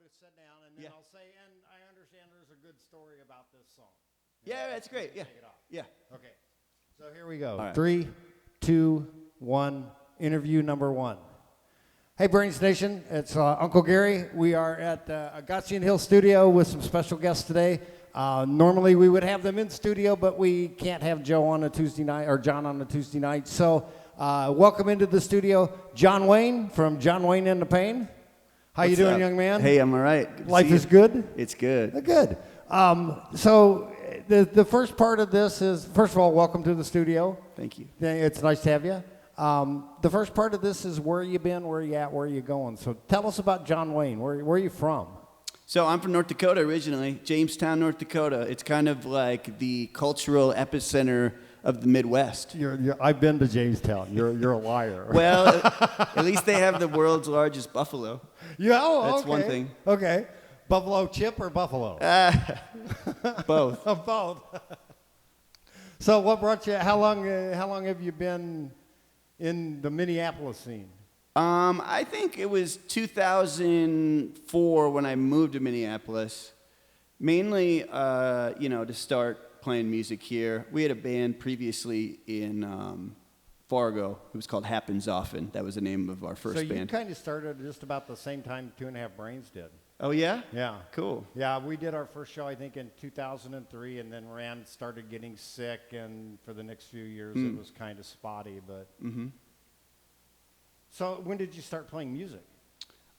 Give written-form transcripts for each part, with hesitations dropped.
to sit down, and then Yeah. I'll say, and I understand there's a good story about this song. Yeah, that's great. Yeah. Take it off. Yeah. Okay. So here we go. All right. 3, 2, 1. Interview number 1. Hey, Brains Nation. It's Uncle Gary. We are at Agassian Hill Studio with some special guests today. Normally we would have them in studio, but we can't have Joe on a Tuesday night or John on a Tuesday night. So welcome into the studio, Jon Wayne from Jon Wayne and the Pain. How you doing, young man? Hey, I'm all right. Good to Life see is you. good? It's good. Good. So the first part of this is, first of all, welcome to the studio. Thank you. It's nice to have you. The first part of this is where you been, where you at, where you going. So tell us about Jon Wayne. Where are you from? So I'm from North Dakota originally, Jamestown, North Dakota. It's kind of like the cultural epicenter of the Midwest. I've been to Jamestown. You're a liar. Well, at least they have the world's largest buffalo. Yeah, That's okay. one thing. Okay. Buffalo chip or buffalo? Both. Both. So what brought you, how long have you been in the Minneapolis scene? I think it was 2004 when I moved to Minneapolis, mainly, to start playing music here. We had a band previously in Fargo. It was called Happens Often. That was the name of our first band. So you kind of started just about the same time 2.5 Brains did. Oh, yeah? Yeah. Cool. Yeah, we did our first show, I think, in 2003, and then Rand started getting sick, and for the next few years it was kind of spotty. But So when did you start playing music?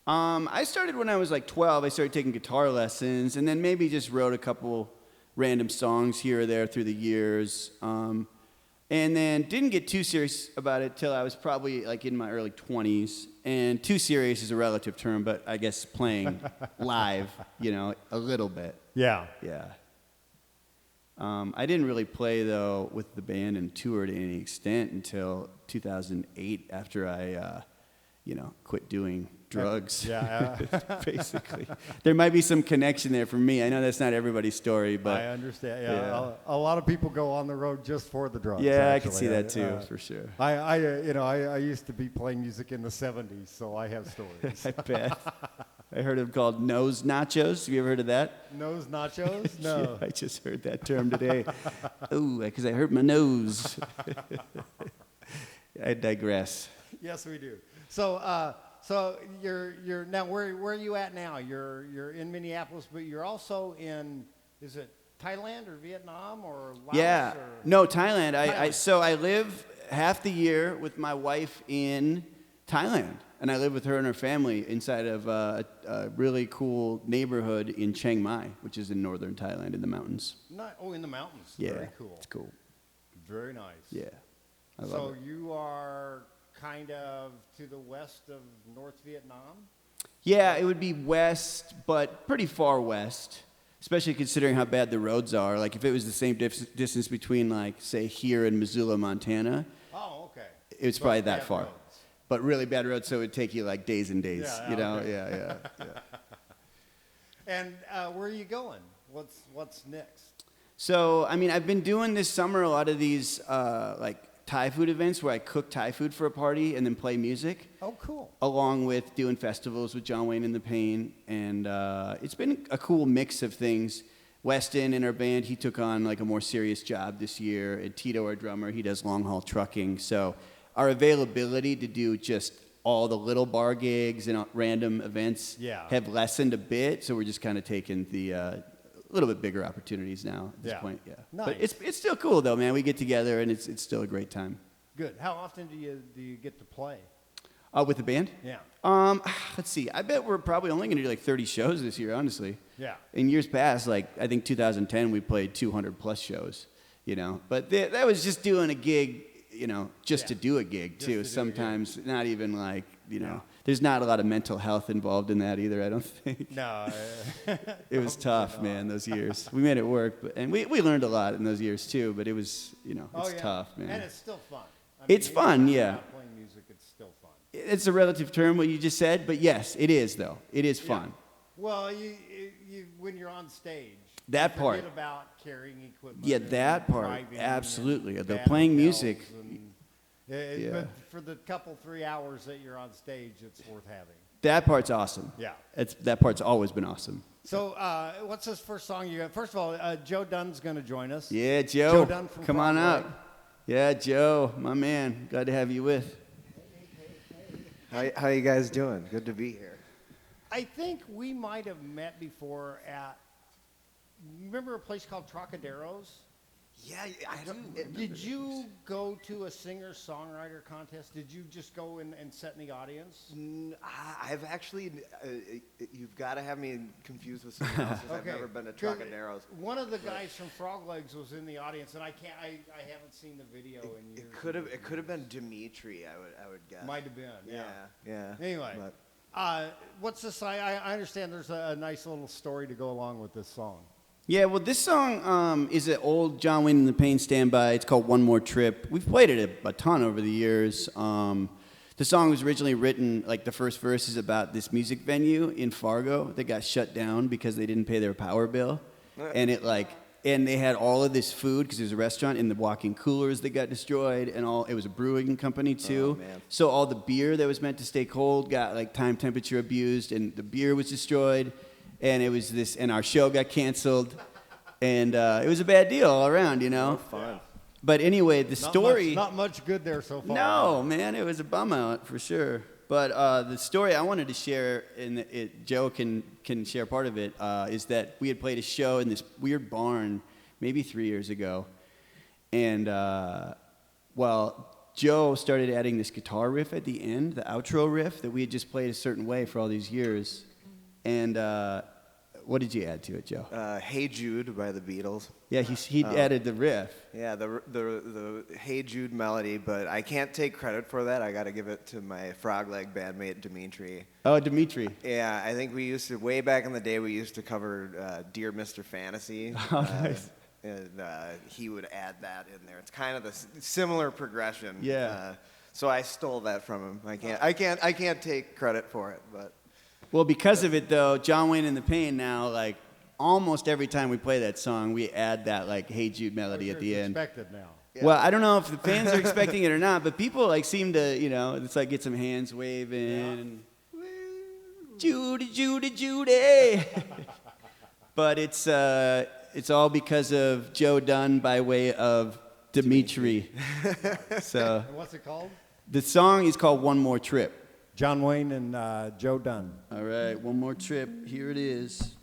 I started when I was like 12. I started taking guitar lessons, and then maybe just wrote a couple random songs here or there through the years. And then didn't get too serious about it till I was probably like in my early 20s. And too serious is a relative term, but I guess playing live, a little bit. Yeah. Yeah. I didn't really play, though, with the band and tour to any extent until 2008 after I, quit doing drugs. Yeah. Basically. There might be some connection there for me. I know that's not everybody's story, but... I understand. Yeah. A lot of people go on the road just for the drugs. Yeah, actually. I can see that, too, for sure. I used to be playing music in the 70s, so I have stories. I bet. I heard them called nose nachos. Have you ever heard of that? Nose nachos? No. Yeah, I just heard that term today. Ooh, because I hurt my nose. I digress. Yes, we do. So you're now where are you at now? You're in Minneapolis, but you're also in, is it Thailand or Vietnam or Laos? Yeah. Or? No, Thailand. Thailand. So I live half the year with my wife in Thailand. And I live with her and her family inside of a really cool neighborhood in Chiang Mai, which is in northern Thailand in the mountains. In the mountains. Yeah, Very cool. It's cool. Very nice. Yeah, I love So it. you are kind of to the west of North Vietnam? Yeah, it would be west, but pretty far west, especially considering how bad the roads are. Like if it was the same distance between, like, say, here and Missoula, Montana, Oh, okay. it's probably that bad far. roads. But really bad roads, so it would take you like days and days, Okay. Yeah. And where are you going? What's next? So, I've been doing this summer a lot of these like Thai food events where I cook Thai food for a party and then play music. Oh, cool. Along with doing festivals with Jon Wayne and the Pain. And it's been a cool mix of things. Weston in our band, he took on like a more serious job this year. And Tito, our drummer, he does long haul trucking. So our availability to do just all the little bar gigs and random events have lessened a bit. So we're just kind of taking the little bit bigger opportunities now at this point. Yeah. Nice. But it's still cool though, man. We get together and it's still a great time. Good. How often do you get to play? With the band? Yeah. Let's see. I bet we're probably only going to do like 30 shows this year, honestly. Yeah. In years past, like I think 2010, we played 200 plus shows, But that was just doing a gig, just to do a gig too. Sometimes not even like, there's not a lot of mental health involved in that either, I don't think. No. It was tough, man, those years. We made it work, and we learned a lot in those years too, but it was, it's tough, man. And it's still fun. It's fun, yeah. Not playing music, it's still fun. It's a relative term, what you just said, but yes, it is, though. It is fun. Well, you when you're on stage, that you part. forget about carrying equipment. Yeah, and that part. driving Absolutely. and They're bad playing hotels music. But for the couple 3 hours that you're on stage, it's worth having. That part's awesome. Yeah. That part's always been awesome. So, what's this first song you got? First of all, Joe Dunn's going to join us. Yeah, Joe. Joe Dunn from Come on Frog Lake. up. Yeah, Joe, my man. Glad to have you with. How you guys doing? Good to be here. I think we might have met before at, remember a place called Trocadero's? Yeah, I don't. Did you go to a singer-songwriter contest? Did you just go and sit in the audience? I've actually. You've got to have me confused with someone else. I've Okay. never been to 'Cause Trocadero's. One of the guys from Frog Legs was in the audience, and I haven't seen the video in years. It could have been Dimitri. I would guess. Might have been. Yeah. Anyway, But- what's this? I understand there's a nice little story to go along with this song. Yeah, well, this song is an old Jon Wayne and the Pain standby. It's called One More Trip. We've played it a ton over the years. The song was originally written, like the first verse is about this music venue in Fargo that got shut down because they didn't pay their power bill. And they had all of this food because it was a restaurant and the walk-in coolers that got destroyed and it was a brewing company too. Oh, man. So all the beer that was meant to stay cold got like time temperature abused and the beer was destroyed. And it was this, and our show got canceled, and it was a bad deal all around, you know. Fun. But anyway, the story. Not much good there so far. No, man, it was a bum out for sure. But the story I wanted to share, and Joe can share part of it, is that we had played a show in this weird barn maybe 3 years ago, and Joe started adding this guitar riff at the end, the outro riff that we had just played a certain way for all these years. And what did you add to it, Joe? Hey Jude by the Beatles. Yeah, he added the riff. Yeah, the Hey Jude melody, but I can't take credit for that. I got to give it to my Frog Leg bandmate Dimitri. Oh, Dimitri. Yeah, I think we used to, way back in the day, we used to cover Dear Mr. Fantasy. Oh, nice. And he would add that in there. It's kind of the similar progression. Yeah. So I stole that from him. I can't take credit for it, but. Well, because of it, though, Jon Wayne and the Pain now, like, almost every time we play that song, we add that, like, Hey Jude melody at the end. Expected now. Yeah. Well, I don't know if the fans are expecting it or not, but people, like, seem to, you know, it's like get some hands waving. Yeah. Judy, Judy, Judy. But it's all because of Joe Dunn by way of Dimitri. So And what's it called? the song is called One More Trip. Jon Wayne and Joe Dunn. All right, one more trip. Here it is.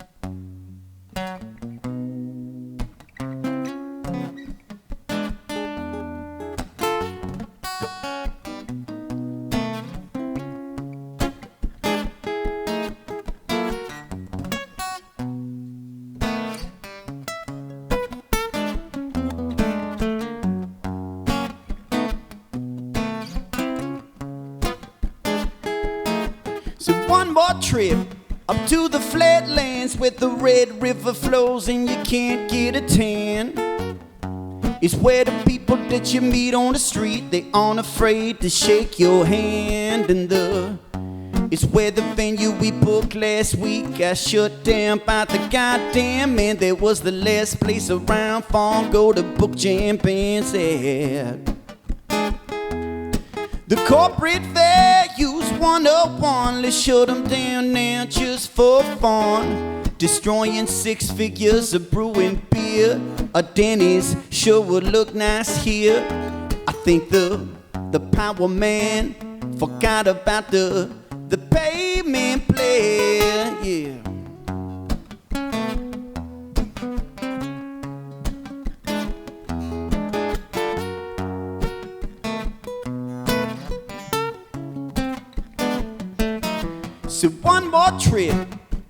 So one more trip up to the flatlands where the Red River flows and you can't get a tan. It's where the people that you meet on the street, they aren't afraid to shake your hand. And it's where the venue we booked last week got shut down by the goddamn man. There was the last place around Fargo to book jam bands at. The corporate values 101, let's shut them down now just for fun. Destroying 6 figures of brewing beer. A Denny's sure would look nice here. I think the power man forgot about the payment plan, yeah. So one more trip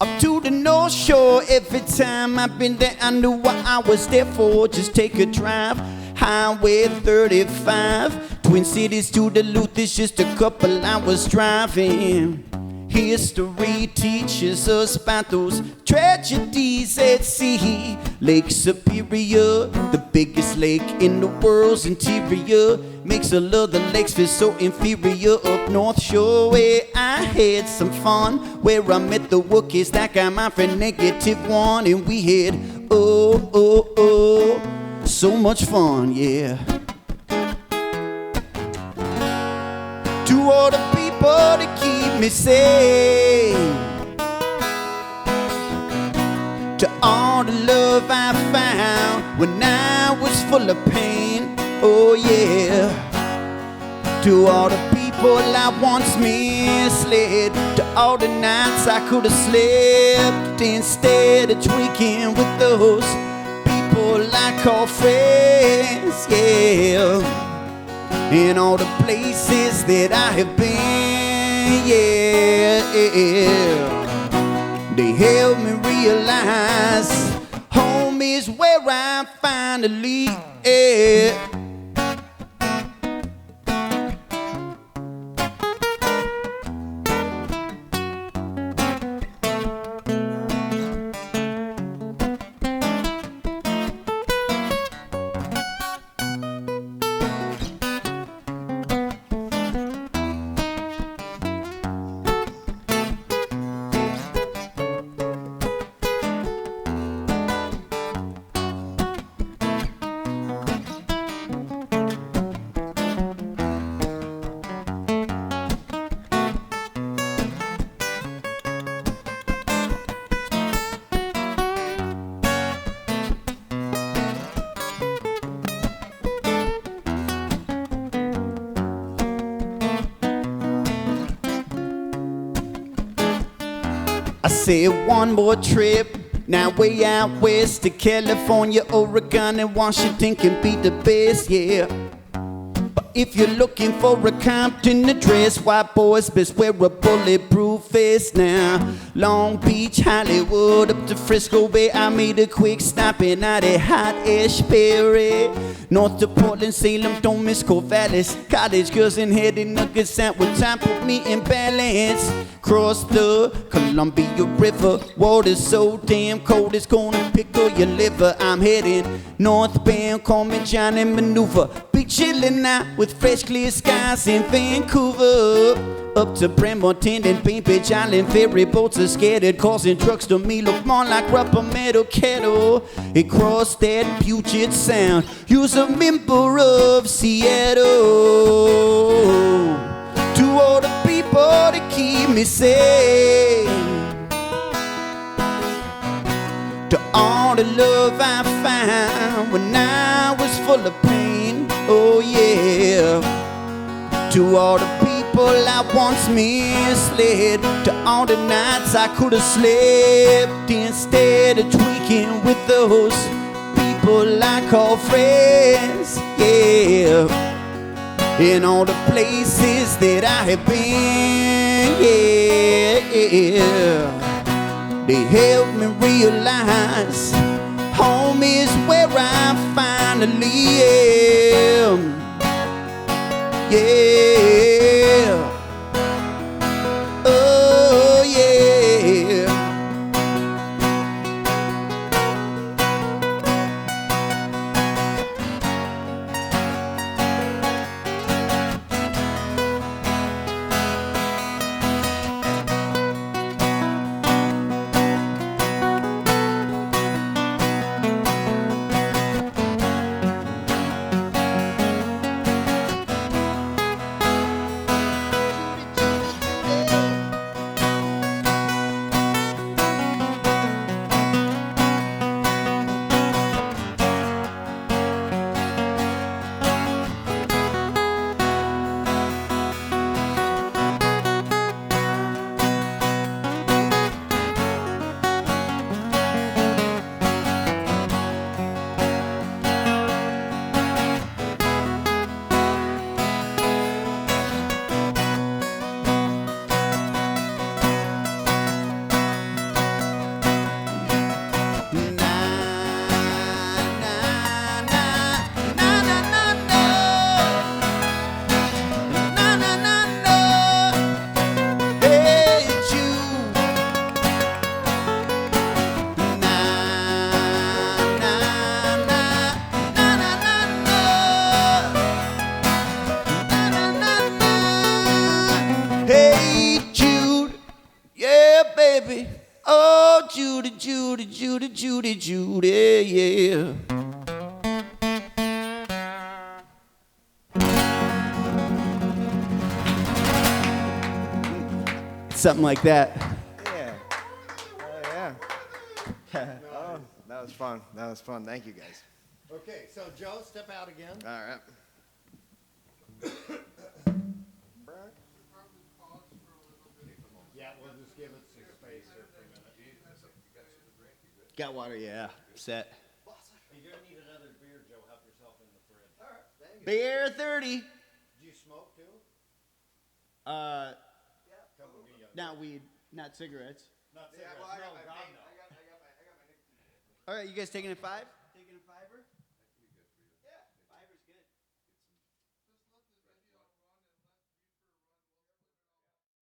up to the North Shore. Every time I've been there, I knew what I was there for. Just take a drive, Highway 35. Twin Cities to Duluth is just a couple hours driving. History teaches us about those tragedies at sea. Lake Superior, the biggest lake in the world's interior, makes all other lakes feel so inferior. Up North Shore where I had some fun, where I met the Wookiees that got my friend -1, and we had so much fun, yeah. To all the people people to keep me sane. To all the love I found when I was full of pain, oh yeah. To all the people I once misled, to all the nights I could have slept instead of tweaking with those people I call friends, yeah. In all the places that I have been, yeah. They help me realize home is where I finally am. I said one more trip, now way out west to California, Oregon, and Washington can be the best, yeah. But if you're looking for a Compton address, white boys best wear a bulletproof vest now. Long Beach, Hollywood, up to Frisco Bay, I made a quick stop in out at Hot Ashbury. North to Portland, Salem, don't miss Corvallis. College girls and headed nuggets out when time put me in balance. Cross the Columbia River, water's so damn cold it's gonna pickle your liver. I'm heading northbound, call me Johnny Maneuver. Be chillin' out with fresh clear skies in Vancouver. Up to Bremerton and Paint Beach Island, ferry boats are scattered, causing trucks to me look more like rubber metal kettle. Across that Puget Sound, you's a member of Seattle. To all the people to keep me sane, to all the love I found when I was full of pain, oh yeah. To all the people I once misled, to all the nights I could have slept instead of tweaking with those people I call friends, yeah. In all the places that I have been, yeah. They help me realize home is where I finally am, yeah. Oh yeah. baby. Oh, Judy, Judy, Judy, Judy, Judy, yeah. something like that. Yeah. Oh, yeah. Oh, that was fun. That was fun. Thank you, guys. Okay, so Joe, step out again. All right. Yeah, we'll just give it some space here for a minute. Got water, yeah. Set. You're gonna need another beer, Joe. Help yourself in the fridge. All right. Thank you. Beer 30. Do you smoke too? Couple of you. Not weed, not cigarettes. Not Yeah, cigarettes. well, I No, got my God, nicotine. no. I got my nicotine. All right, you guys taking a 5? Taking a 5er?